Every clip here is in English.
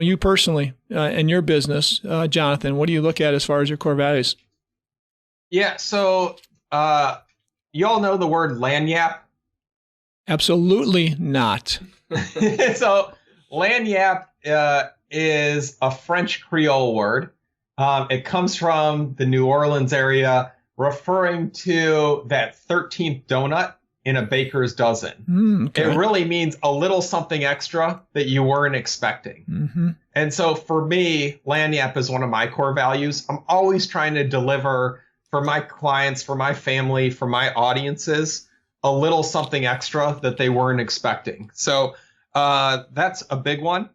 You personally, in your business, Jonathan, what do you look at as far as your core values? Yeah. So you all know the word Lagniappe? Absolutely not. So Lagniappe is a French Creole word. It comes from the New Orleans area, referring to that 13th donut in a baker's dozen. Okay. It really means a little something extra that you weren't expecting. Mm-hmm. And so for me, Lagniappe is one of my core values. I'm always trying to deliver for my clients, for my family, for my audiences, a little something extra that they weren't expecting. So that's a big one.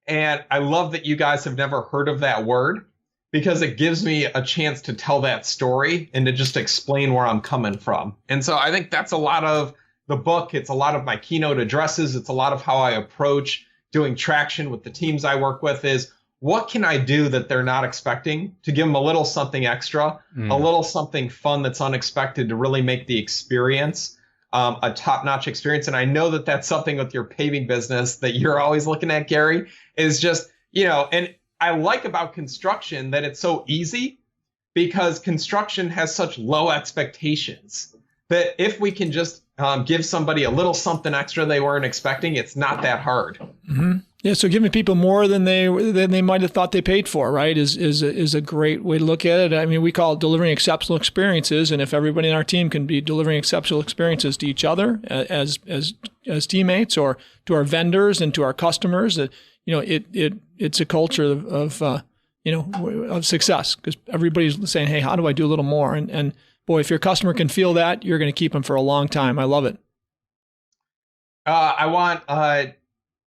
And I love that you guys have never heard of that word, because it gives me a chance to tell that story and to just explain where I'm coming from. And so I think that's a lot of the book. It's a lot of my keynote addresses. It's a lot of how I approach doing traction with the teams I work with is, what can I do that they're not expecting to give them a little something extra, a little something fun that's unexpected to really make the experience a top-notch experience. And I know that that's something with your paving business that you're always looking at, Gary, is just, and I like about construction that it's so easy, because construction has such low expectations that if we can just give somebody a little something extra they weren't expecting, it's not that hard. Mm-hmm. Yeah, so giving people more than they might have thought they paid for, right, is a great way to look at it. I mean, we call it delivering exceptional experiences, and if everybody in our team can be delivering exceptional experiences to each other as teammates, or to our vendors and to our customers, it's a culture of success, because everybody's saying, hey, how do I do a little more? And boy, if your customer can feel that, you're going to keep them for a long time. I love it. I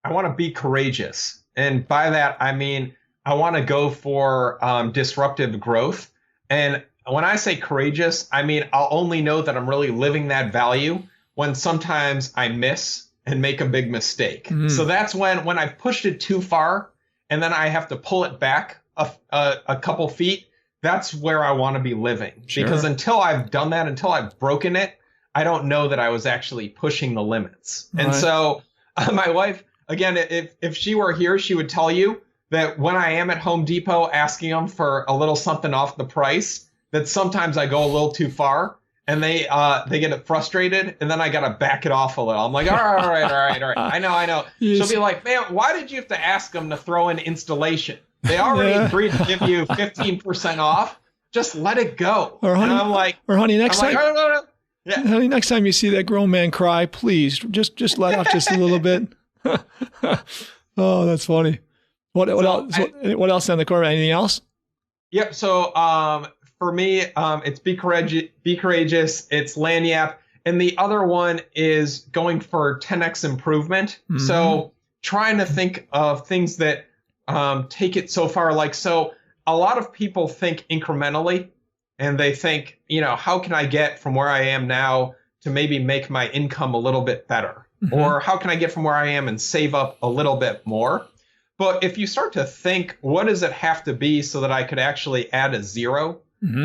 want to be courageous. And by that, I mean, I want to go for disruptive growth. And when I say courageous, I mean, I'll only know that I'm really living that value when sometimes I miss and make a big mistake. So that's when I've pushed it too far and then I have to pull it back a couple feet. That's where I want to be living. Sure. Because until I've done that, until I've broken it, I don't know that I was actually pushing the limits. Right. And so my wife, again, if she were here, she would tell you that when I am at Home Depot asking them for a little something off the price, that sometimes I go a little too far and they get frustrated, and then I got to back it off a little. I'm like, all right. I know. Yes. She'll be like, man, why did you have to ask them to throw in installation? They already agreed to give you 15% off. Just let it go. Or honey, and I'm like, honey, next time. No. Yeah. Honey, next time you see that grown man cry, please just let off just a little bit. Oh, that's funny. What else on the core? Anything else? Yep. So for me, it's be courageous. It's Lagniappe, and the other one is going for 10x improvement. Mm-hmm. So trying to think of things that take it so far. Like, so a lot of people think incrementally, and they think, how can I get from where I am now to maybe make my income a little bit better? Mm-hmm. Or how can I get from where I am and save up a little bit more? But if you start to think, what does it have to be so that I could actually add a zero,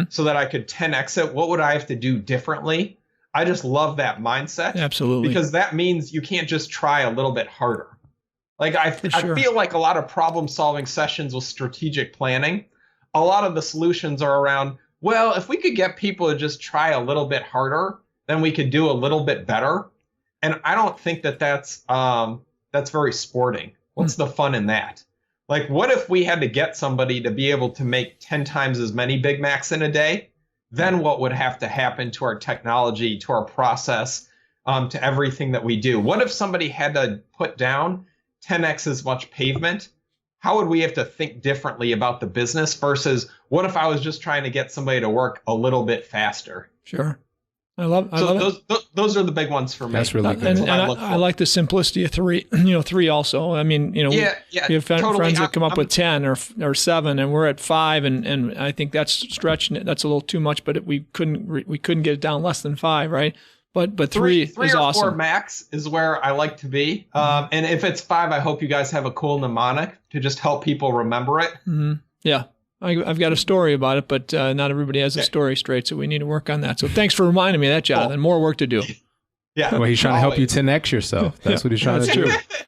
so that I could 10x it? What would I have to do differently? I just love that mindset. Absolutely. Because that means you can't just try a little bit harder. Like I feel like a lot of problem solving sessions with strategic planning, a lot of the solutions are around, well, if we could get people to just try a little bit harder, then we could do a little bit better. And I don't think that's very sporting. What's the fun in that? Like, what if we had to get somebody to be able to make 10 times as many Big Macs in a day? Then what would have to happen to our technology, to our process, to everything that we do? What if somebody had to put down 10x as much pavement? How would we have to think differently about the business versus what if I was just trying to get somebody to work a little bit faster? Sure. I love those are the big ones for me. That's really good. And I like the simplicity of three. Three also. I mean, we have friends that come up with 10 or 7, and we're at 5, and I think that's stretching it. That's a little too much, but we couldn't get it down less than 5, right? But three is awesome. 3 or 4 max is where I like to be. And if it's 5, I hope you guys have a cool mnemonic to just help people remember it. Mm-hmm. Yeah. I've got a story about it, but not everybody has a story straight, so we need to work on that. So thanks for reminding me of that, Jonathan. More work to do. Yeah. Well, he's trying to help you 10x yourself. That's what he's trying to do.